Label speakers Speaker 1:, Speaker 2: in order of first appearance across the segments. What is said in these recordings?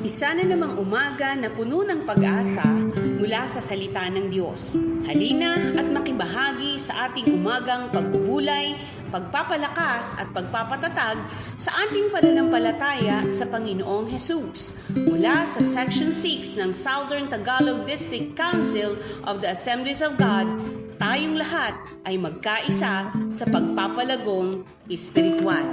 Speaker 1: Isa na namang umaga na puno ng pag-asa mula sa salita ng Diyos. Halina at makibahagi sa ating umagang pagbubulay, pagpapalakas at pagpapatatag sa ating pananampalataya sa Panginoong Hesus. Mula sa Section 6 ng Southern Tagalog District Council of the Assemblies of God, tayong lahat ay magkaisa sa pagpapalagong espiritual.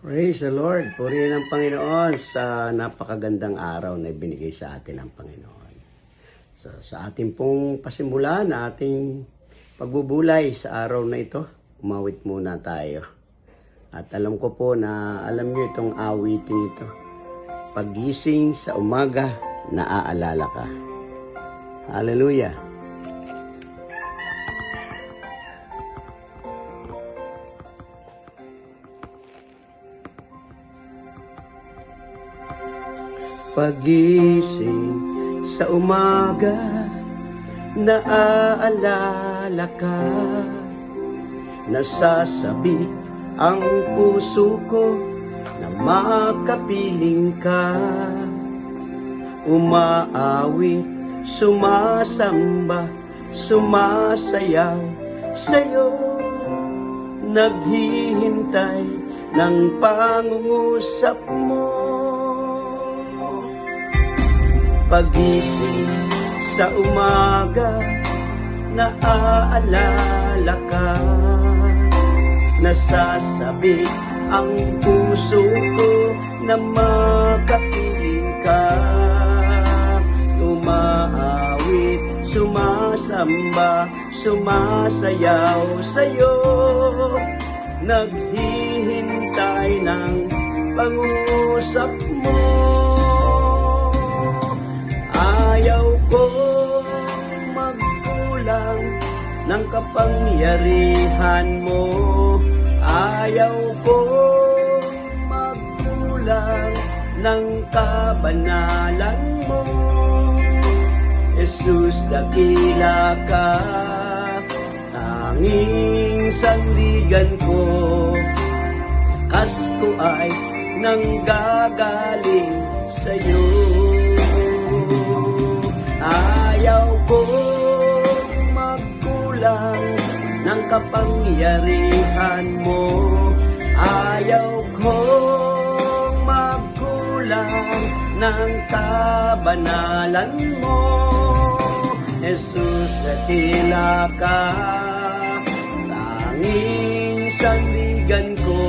Speaker 2: Praise the Lord. Purihin ang Panginoon sa napakagandang araw na ibinigay sa atin ng Panginoon. So, sa ating pong pasimula na ating pagbubulay sa araw na ito, umawit muna tayo. At alam ko po na alam niyo itong awiting ito. Paggising sa umaga, naaalala ka. Hallelujah. Pagising sa umaga, naaalala ka. Nasasabik ang puso ko na makapiling ka. Umaawit, sumasamba, sumasayaw sa'yo. Naghihintay ng pangungusap mo. Pagising sa umaga, naaalala ka. Nasasabik ang puso ko na makapiling ka. Umaawit, sumasamba, sumasayaw sa'yo. Naghihintay ng pangungusap mo. Ayaw kong magkulang ng kapangyarihan mo. Ayaw kong magkulang ng kabanalan mo. Jesus, dakila ka, tanging sandigan ko. Kas ko ay nanggagaling sa'yo. Ayaw kong magkulang ng kapangyarihan mo. Ayaw kong magkulang ng kabanalan mo. Jesus, dakila ka, tanging sandigan ko.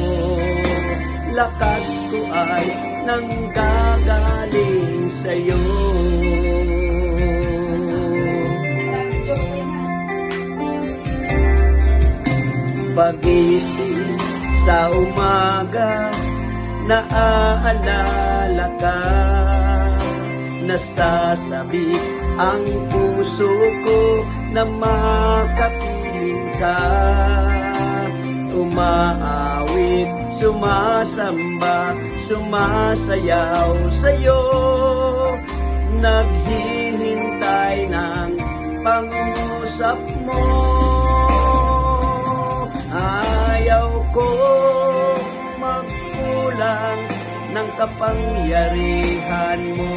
Speaker 2: Lakas ko ay nanggagaling sa'yo. Pagising sa umaga, naaalala ka. Nasasabik ang puso ko na makapiling ka. Umaawit, sumasamba, sumasayaw sa'yo. Naghihintay ng pangungusap mo. Ayaw kong magkulang ng kapangyarihan mo.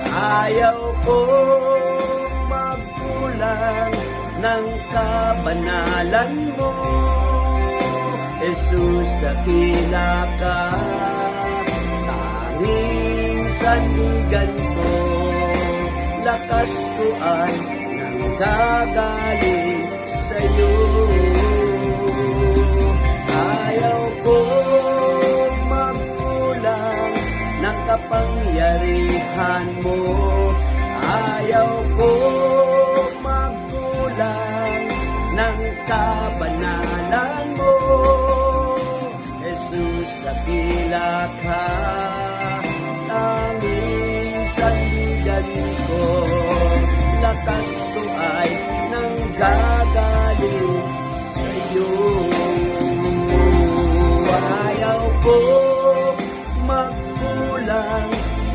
Speaker 2: Ayaw kong magkulang ng kabanalan mo. Jesus, dakila ka, tanging sandigan ko. Lakas ko ay nanggagaling sa'yo. Ayaw kong magkulang ng kapangyarihan mo. Ayaw kong magkulang ng kabanalan mo. Jesus, dakila ka, tanging sandigan ko. Lakas ko ay nanggagaling sa'yo.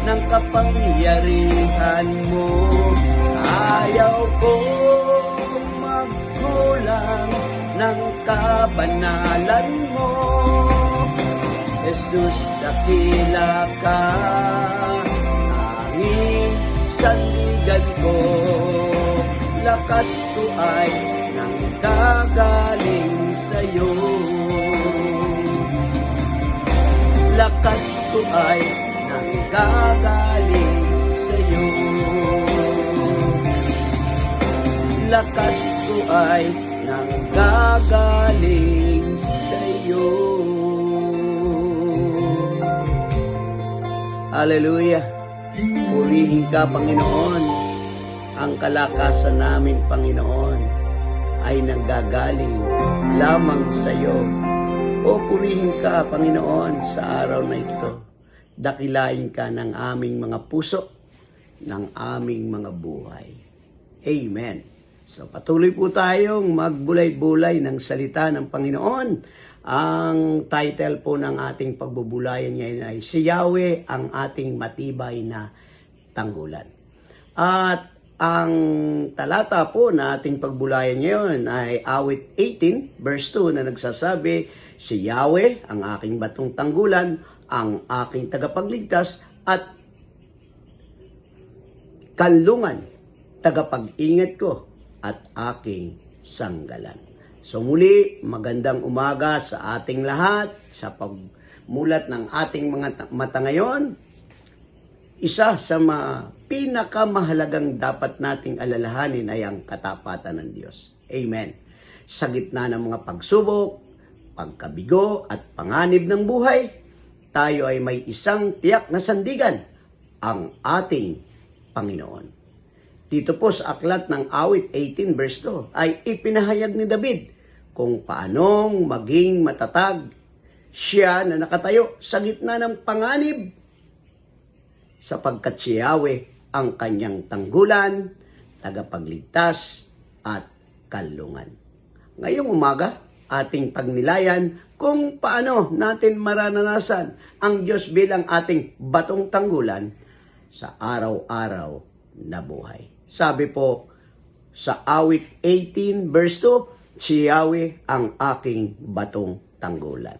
Speaker 2: ng kapangyarihan mo. Ayaw ko magkulang ng kabanalan mo. Jesus, dakila ka, tanging sandigan ko. Lakas ko ay nanggagaling sa'yo. Lakas ko ay nanggagaling sa'yo. Lakas ko ay nanggagaling sa'yo. Hallelujah! Purihin ka, Panginoon. Ang kalakasan namin, Panginoon, ay nanggagaling lamang sa iyo. O purihin ka, Panginoon, sa araw na ito. Dakilain ka ng aming mga puso, ng aming mga buhay. Amen. So patuloy po tayong magbulay-bulay ng salita ng Panginoon. Ang title po ng ating pagbubulayan ngayon ay Si Yahweh ang ating matibay na tanggulan. At ang talata po na ating pagbulayan ngayon ay awit 18 verse 2 na nagsasabi, Si Yahweh ang aking batong tanggulan, ang aking tagapagligtas at kanlungan, tagapag-ingat ko at aking sanggalan. So muli, magandang umaga sa ating lahat, sa pagmulat ng ating mga mata ngayon. Isa sa pinakamahalagang dapat nating alalahanin ay ang katapatan ng Diyos. Amen. Sa gitna ng mga pagsubok, pagkabigo at panganib ng buhay, tayo ay may isang tiyak na sandigan, ang ating Panginoon. Dito po sa aklat ng awit 18 verse 2 ay ipinahayag ni David kung paanong maging matatag siya na nakatayo sa gitna ng panganib, sapagkat si Yahweh ang kanyang tanggulan, tagapagligtas at kanlungan. Ngayong umaga, ating pagnilayan kung paano natin mararanasan ang Diyos bilang ating batong tanggulan sa araw-araw na buhay. Sabi po sa awit 18 verse 2, Si Yahweh ang aking batong tanggulan.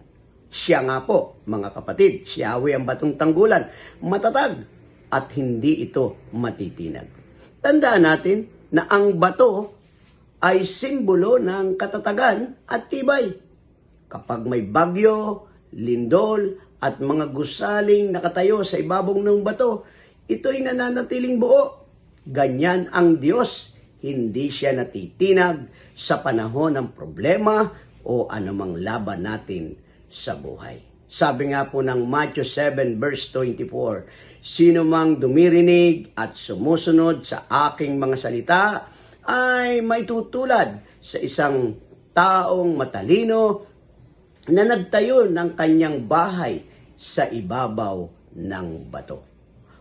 Speaker 2: Siya nga po, mga kapatid, si Yahweh ang batong tanggulan, matatag at hindi ito matitinag. Tandaan natin na ang bato ay simbolo ng katatagan at tibay. Kapag may bagyo, lindol at mga gusaling nakatayo sa ibabong ng bato, ito'y nananatiling buo. Ganyan ang Diyos, hindi siya natitinag sa panahon ng problema o anumang laban natin sa buhay. Sabi nga po ng Matthew 7 verse 24, Sino mang dumirinig at sumusunod sa aking mga salita ay may tutulad sa isang taong matalino na nagtayo ng kanyang bahay sa ibabaw ng bato.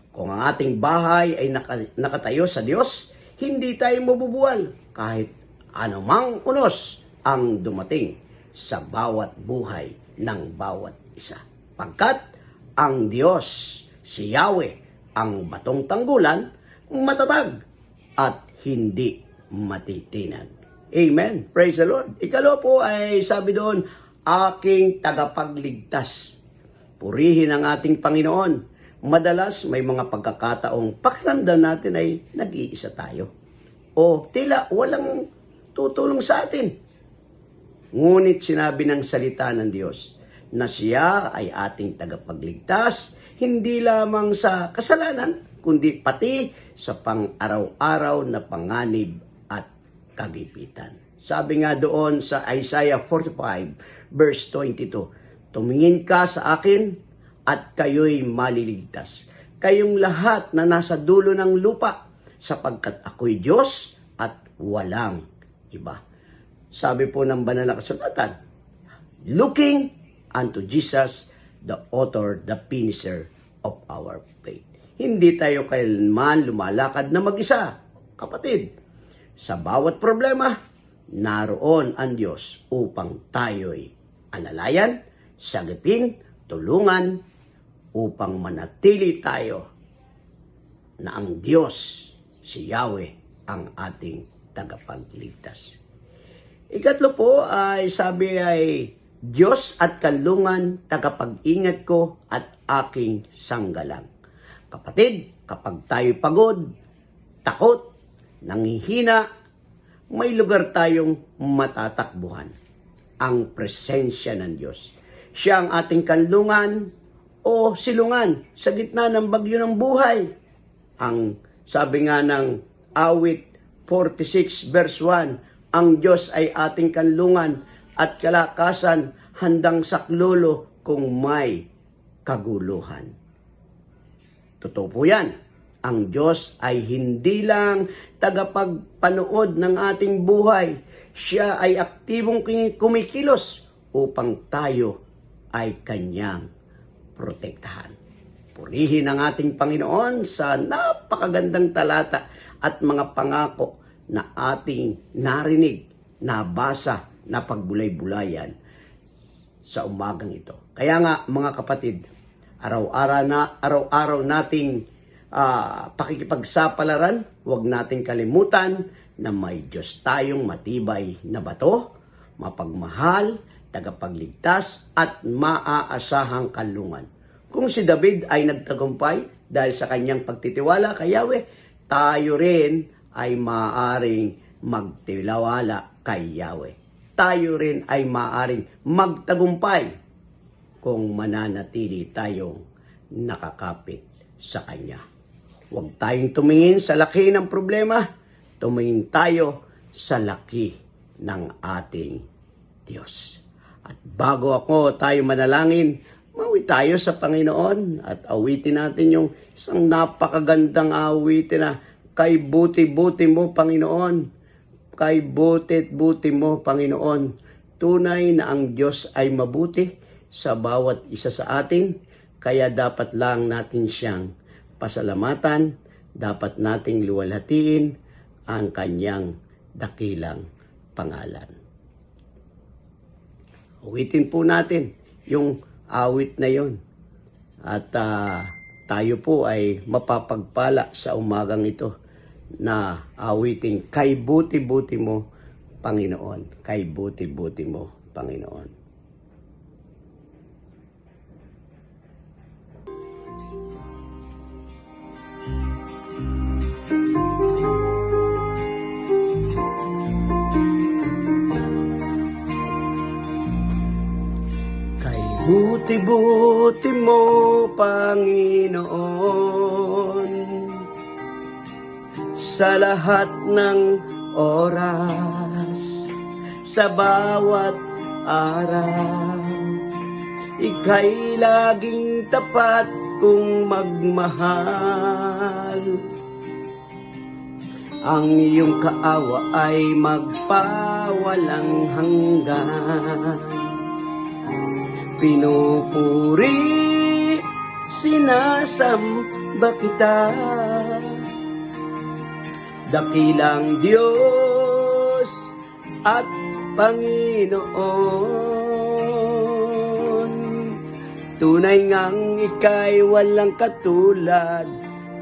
Speaker 2: Kung ang ating bahay ay nakatayo sa Diyos, hindi tayo mabubuwal kahit anumang unos ang dumating sa bawat buhay ng bawat isa. Pagkat ang Diyos, si Yahweh, ang batong tanggulan, matatag at hindi matitinag. Amen. Praise the Lord. Ikalawa po ay sabi doon, aking tagapagligtas. Purihin ang ating Panginoon. Madalas may mga pagkakataong pakiramdam natin ay nag-iisa tayo. O tila walang tutulong sa atin. Ngunit sinabi ng salita ng Diyos na siya ay ating tagapagligtas, hindi lamang sa kasalanan, kundi pati sa pang-araw-araw na panganib at kagipitan. Sabi nga doon sa Isaiah 45 verse 22, Tumingin ka sa akin at kayo'y maliligtas. Kayong lahat na nasa dulo ng lupa, sapagkat ako'y Diyos at walang iba. Sabi po ng banal na kasulatan, looking unto Jesus, the author, the finisher of our faith. Hindi tayo kailanman lumalakad na mag-isa, kapatid. Sa bawat problema, naroon ang Diyos upang tayo'y alalayan, sagipin, tulungan, upang manatili tayo na ang Diyos, si Yahweh, ang ating tagapagligtas. Ikatlo po ay sabi ay, Diyos at kanlungan, tagapag-ingat ko at aking sanggalang. Kapatid, kapag tayo pagod, takot, nanghihina, may lugar tayong matatakbuhan. Ang presensya ng Diyos. Siya ang ating kanlungan o silungan sa gitna ng bagyo ng buhay. Ang sabi nga ng awit 46 verse 1, ang Diyos ay ating kanlungan at kalakasan, handang saklolo kung may kaguluhan. Totoo po yan. Ang Diyos ay hindi lang tagapagpanood ng ating buhay. Siya ay aktibong kumikilos upang tayo ay Kanyang protektahan. Purihin ang ating Panginoon sa napakagandang talata at mga pangako na ating narinig, nabasa, napagbulay-bulayan sa umagang ito. Kaya nga mga kapatid, araw-araw nating pakikipagsapalaran, huwag nating kalimutan na may Diyos tayong matibay na bato, mapagmahal, tagapagligtas at maaasahang kanlungan. Kung si David ay nagtagumpay dahil sa kanyang pagtitiwala kay Yahweh, tayo rin ay maaaring magtiwala kay Yahweh. Tayo rin ay maaaring magtagumpay kung mananatili tayong nakakapit sa Kanya. Huwag tayong tumingin sa laki ng problema, tumingin tayo sa laki ng ating Diyos. At bago tayo manalangin, mauwi tayo sa Panginoon at awitin natin yung isang napakagandang awitin na kay buti-buti mo, Panginoon. Kay buti-buti mo, Panginoon. Tunay na ang Diyos ay mabuti sa bawat isa sa atin, kaya dapat lang natin siyang pasalamatan, dapat nating luwalhatiin ang Kanyang dakilang pangalan. Awitin po natin yung awit na yon. At tayo po ay mapapagpala sa umagang ito na awitin kay buti-buti mo, Panginoon. Kay buti-buti mo, Panginoon. Buti-buti mo, Panginoon, sa lahat ng oras, sa bawat araw. Ika'y laging tapat kong magmahal. Ang iyong kaawa ay magpawalang hanggan. Pinupuri, sinasamba kita, dakilang Diyos at Panginoon. Tunay ngang ika'y walang katulad,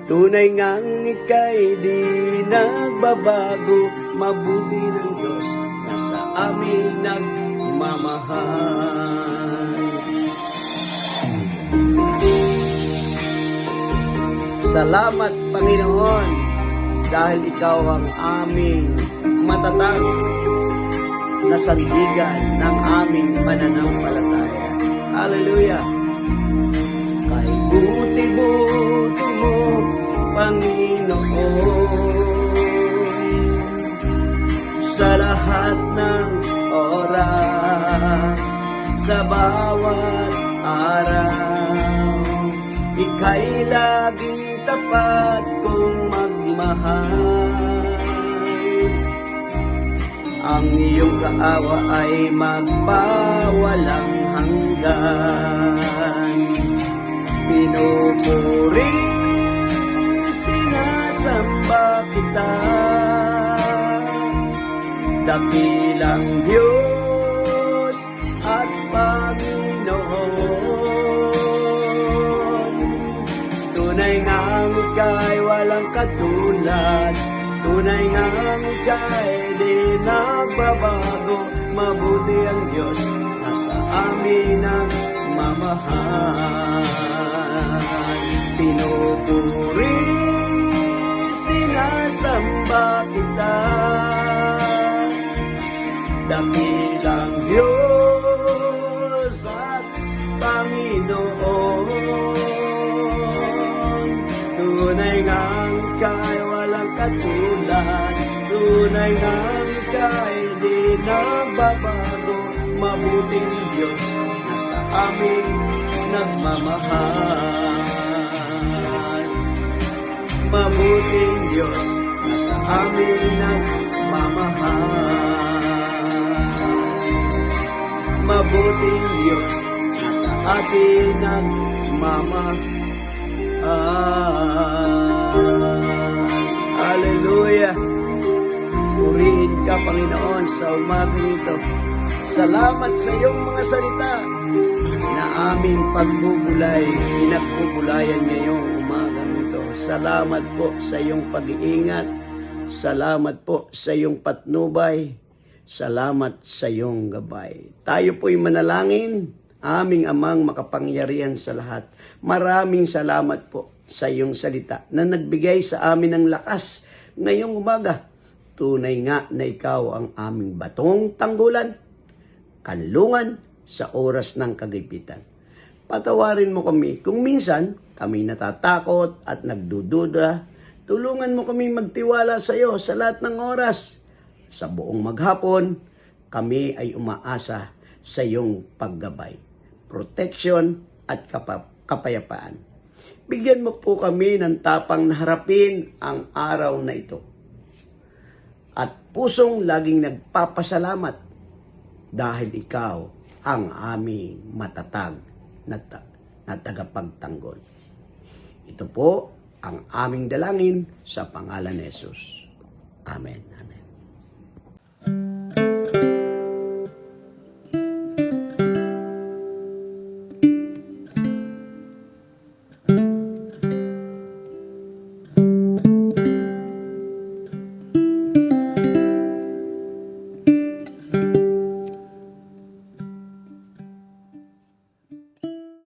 Speaker 2: tunay ngang ika'y di nagbabago. Mabuti ng Diyos na sa amin nagmamahal. Salamat, Panginoon, dahil Ikaw ang aming matatag na sandigan ng aming pananampalataya. Hallelujah! Kay buti-buti mo, Panginoon, sa lahat ng oras, sa bawat araw, ika'y laging tapat kong magmahal. Ang iyong kaawa ay magpawalang hanggan. Pinupuri, sinasamba kita, dakilang Diyos at Panginoon. Tunay nga ngang ika'y walang katulad. Tunay ngang ika'y di nagbabago. Mabuti ang Diyos na sa amin ang mamahal. Pinupuri, sinasamba kita. Dakilang Diyos at Panginoon. Tunay ngang ika'y walang katulad. Tunay ngang ika'y di nagbabago. Mabuting Diyos na sa amin nagmamahal. Mabuting Diyos na sa amin nagmamahal. Mabuting Diyos na sa atin nagmamahal. Hallelujah! Purihin ka, Panginoon, sa umagang ito. Salamat sa iyong mga salita na aming pagbubulay, pinagbubulayan ngayong umagang ito. Salamat po sa iyong pag-iingat. Salamat po sa iyong patnubay. Salamat sa iyong gabay. Tayo po'y manalangin, aming Amang makapangyarihan sa lahat. Maraming salamat po sa iyong salita na nagbigay sa amin ng lakas ngayong umaga. Tunay nga na ikaw ang aming batong tanggulan, kanlungan sa oras ng kagipitan. Patawarin mo kami kung minsan kami natatakot at nagdududa. Tulungan mo kami magtiwala sa iyo sa lahat ng oras. Sa buong maghapon, kami ay umaasa sa iyong paggabay, protection at kapayapaan. Bigyan mo po kami ng tapang na harapin ang araw na ito. At pusong laging nagpapasalamat dahil ikaw ang aming matatag na tagapagtanggol. Ito po ang aming dalangin sa pangalan ni Jesus. Amen. Amen.